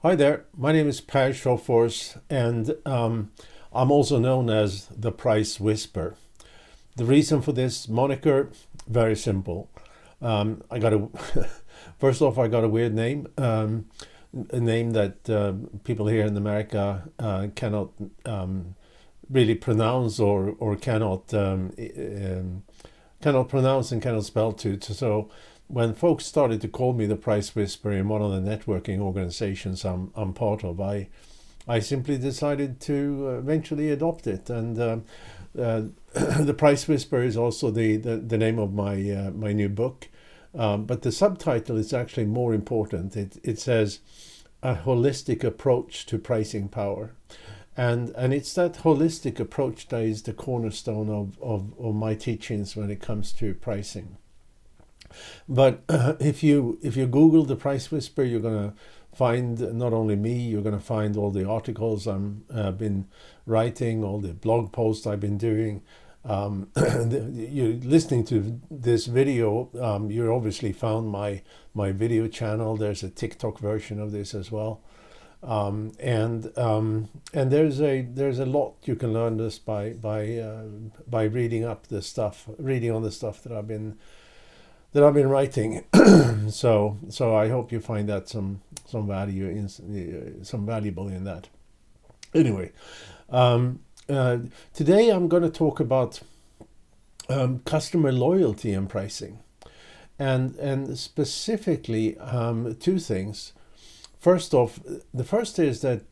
Hi there, my name is sjofors, and I'm also known as the Price Whisper. The reason for this moniker, very simple. I got a first off, I got a weird name, a name that people here in America cannot really pronounce or cannot pronounce and cannot spell to. So when folks started to call me the Price Whisperer in one of the networking organizations I'm part of, I simply decided to eventually adopt it. And the Price Whisperer is also the name of my new book. But the subtitle is actually more important. It says a holistic approach to pricing power. And it's that holistic approach that is the cornerstone of my teachings when it comes to pricing. But if you Google the Price Whisper, you're going to find not only me, you're going to find all the articles I've been writing, all the blog posts I've been doing. You're listening to this video. You obviously found my video channel. There's a TikTok version of this as well. And there's a lot you can learn just by reading up the stuff, reading on the stuff that I've been writing. so I hope you find that some value in some valuable in that. Anyway, today I'm going to talk about customer loyalty and pricing, and specifically two things. First off, the first is that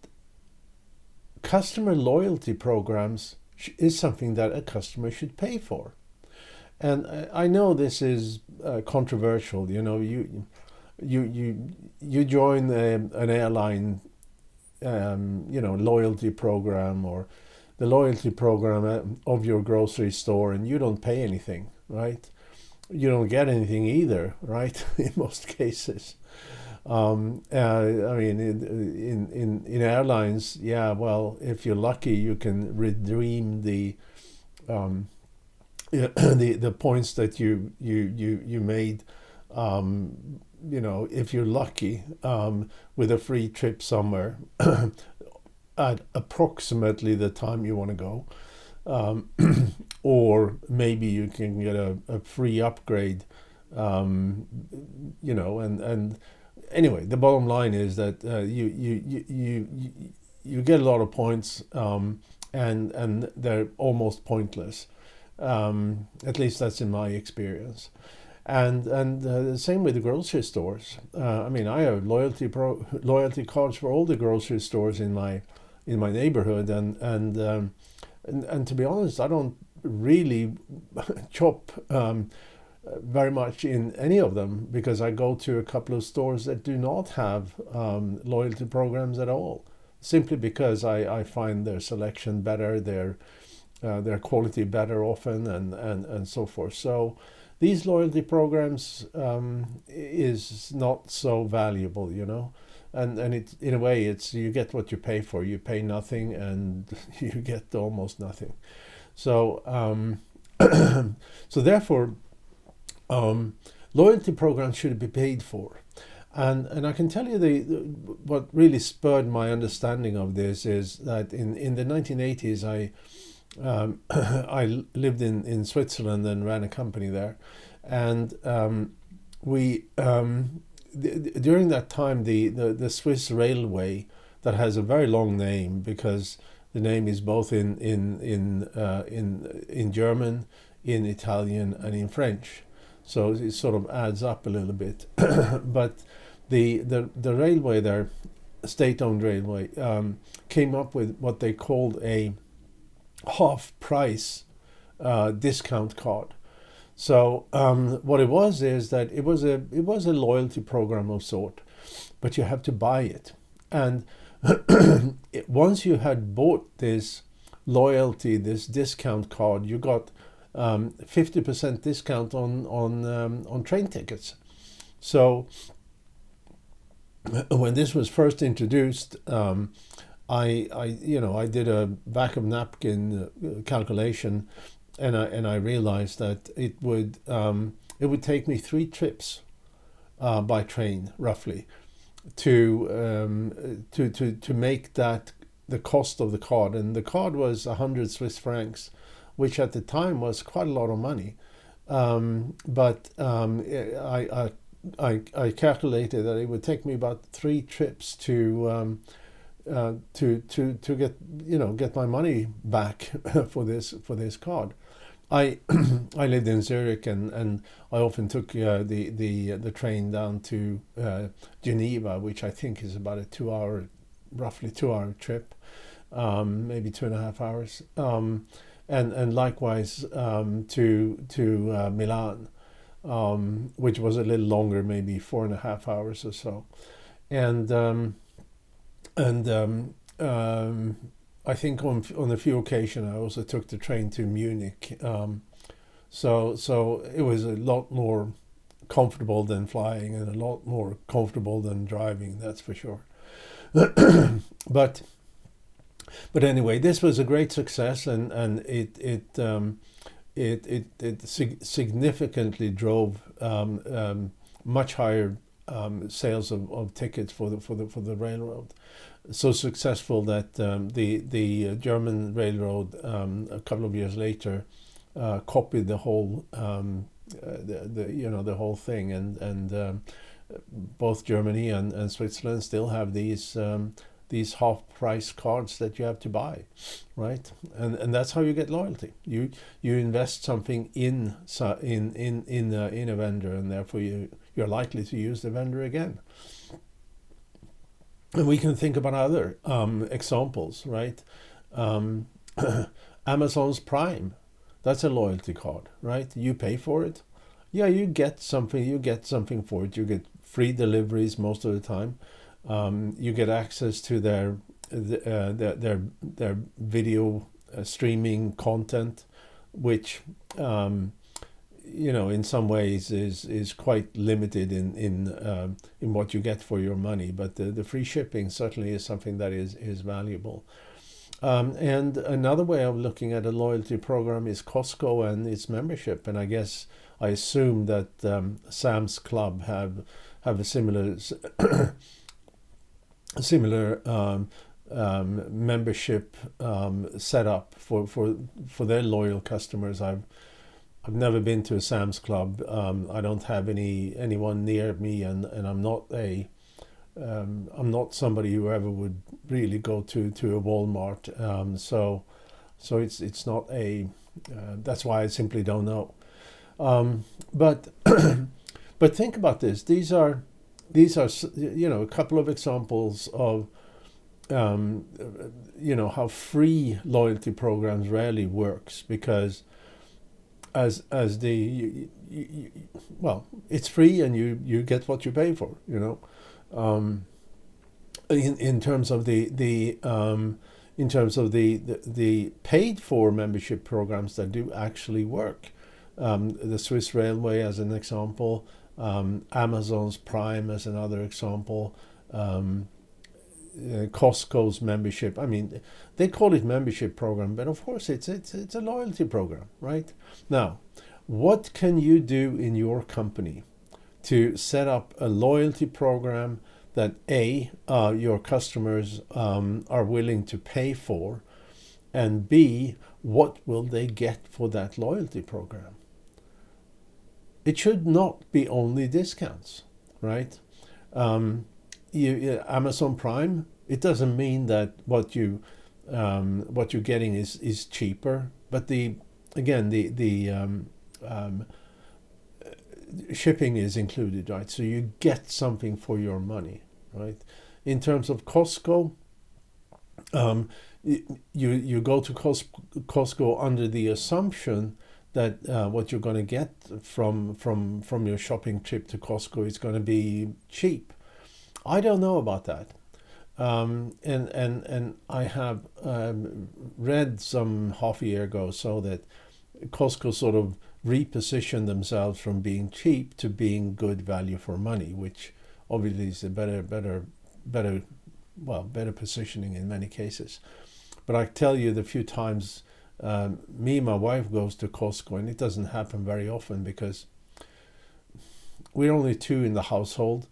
customer loyalty programs is something that a customer should pay for. And I know this is controversial. You know, you join an airline, loyalty program, or the loyalty program of your grocery store, and you don't pay anything, right? You don't get anything either, right? In most cases. I mean, in airlines, yeah. Well, if you're lucky, you can redeem the the points that you made. If you're lucky, with a free trip somewhere at approximately the time you want to go, or maybe you can get a free upgrade. And anyway, the bottom line is that you get a lot of points, and they're almost pointless. At least that's in my experience. And the same with the grocery stores. I mean, I have loyalty cards for all the grocery stores in my neighborhood, and to be honest, I don't really shop very much in any of them, because I go to a couple of stores that do not have loyalty programs at all, simply because I find their selection better, their quality better often, and so forth. So these loyalty programs is not so valuable, and it, in a way, it's, you get what you pay for. You pay nothing and you get almost nothing. So so therefore, loyalty programs should be paid for. And I can tell you what really spurred my understanding of this is that in the 1980s, I lived in Switzerland and ran a company there, and we during that time the Swiss railway, that has a very long name because the name is both in German, in Italian, and in French, so it sort of adds up a little bit. But the railway there, state-owned railway, came up with what they called a half-price discount card. So what it was is that it was a loyalty program of sort, but you have to buy it. And once you had bought this loyalty, this discount card, you got 50% discount on train tickets. So when this was first introduced, I did a back of napkin calculation, and I realized that it would take me 3 trips by train roughly, to make that the cost of the card, and the card was 100 Swiss francs, which at the time was quite a lot of money. But I calculated that it would take me about 3 trips to get my money back for this card. I I lived in Zurich, and I often took the train down to Geneva, which I think is about a roughly 2 hour trip, maybe 2.5 hours, and likewise to Milan, which was a little longer, maybe 4.5 hours or so, and I think on a few occasions I also took the train to Munich. So it was a lot more comfortable than flying, and a lot more comfortable than driving. That's for sure. But anyway, this was a great success, and it significantly drove much higher sales of tickets for the railroad. So successful that the German railroad a couple of years later copied the whole the whole thing, and both Germany and Switzerland still have these half price cards that you have to buy, right? And that's how you get loyalty. You invest something in a vendor, and therefore you're likely to use the vendor again. And we can think about other examples, right? Amazon's Prime, that's a loyalty card, right? You pay for it. Yeah, you get something for it. You get free deliveries most of the time. You get access to their video streaming content, which in some ways is quite limited in what you get for your money. But the free shipping certainly is something that is valuable. And another way of looking at a loyalty program is Costco and its membership. And I assume that Sam's Club have a similar membership set up for their loyal customers. I've never been to a Sam's Club. I don't have anyone near me, and I'm not somebody who ever would really go to a Walmart. So it's not a. That's why I simply don't know. But but think about this. These are a couple of examples of how free loyalty programs rarely works, because it's free and you get what you pay for. In terms of the paid for membership programs that do actually work, the Swiss Railway as an example, Amazon's Prime as another example, Costco's membership. I mean, they call it membership program, but of course it's a loyalty program, right? Now, what can you do in your company to set up a loyalty program that your customers are willing to pay for, and B, what will they get for that loyalty program? It should not be only discounts, right? Amazon Prime, it doesn't mean that what you're getting is cheaper, but the shipping is included, right? So you get something for your money, right? In terms of Costco, you go to Costco under the assumption that what you're going to get from your shopping trip to Costco is going to be cheap. I don't know about that, and I have read some half a year ago so that Costco sort of repositioned themselves from being cheap to being good value for money, which obviously is a better positioning in many cases. But I tell you, the few times me and my wife goes to Costco, and it doesn't happen very often because we're only two in the household,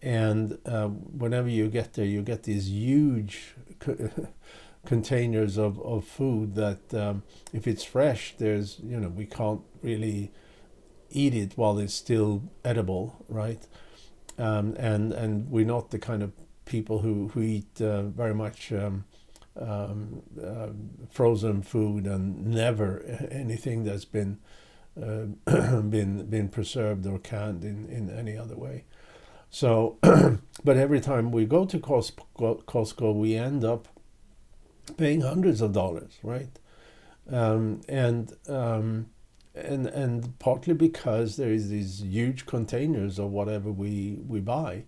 And whenever you get there, you get these huge containers of food that if it's fresh, there's, we can't really eat it while it's still edible, right? And we're not the kind of people who eat very much frozen food, and never anything that's been been preserved or canned in any other way. So, but every time we go to Costco, we end up paying hundreds of dollars, right? And partly because there is these huge containers of whatever we buy,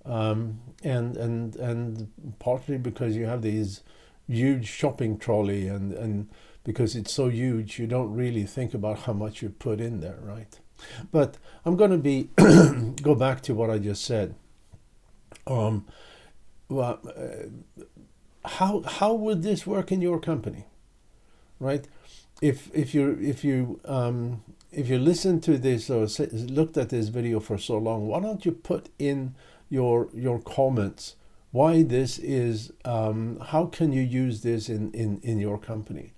and partly because you have these huge shopping trolley, and because it's so huge, you don't really think about how much you put in there, right? But I'm going to be go back to what I just said. Well, how would this work in your company, right? If you listen to this or looked at this video for so long, why don't you put in your comments why this is, how can you use this in your company?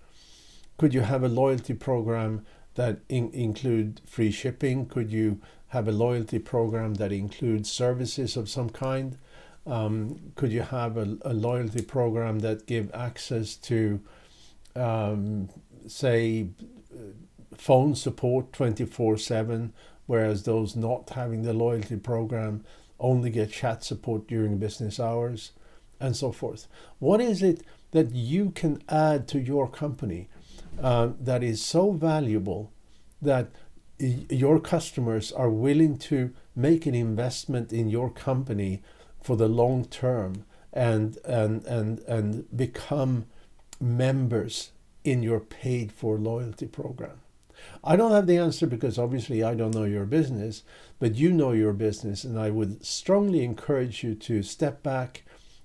Could you have a loyalty program that include free shipping? Could you have a loyalty program that includes services of some kind? Could you have a loyalty program that give access to, say, phone support 24/7, whereas those not having the loyalty program only get chat support during business hours, and so forth? What is it that you can add to your company that is so valuable that your customers are willing to make an investment in your company for the long term, and become members in your paid for loyalty program? I don't have the answer, because obviously I don't know your business, but you know your business, and I would strongly encourage you to step back,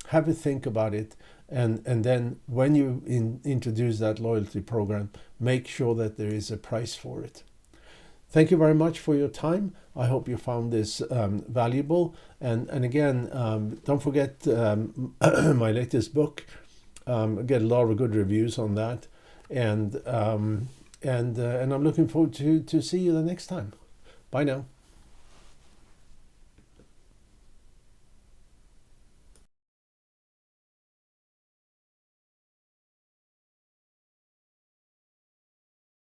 have a think about it, and then when you introduce that loyalty program, make sure that there is a price for it. Thank you very much for your time. I hope you found this valuable. And again, don't forget my latest book. I get a lot of good reviews on that. And I'm looking forward to see you the next time. Bye now.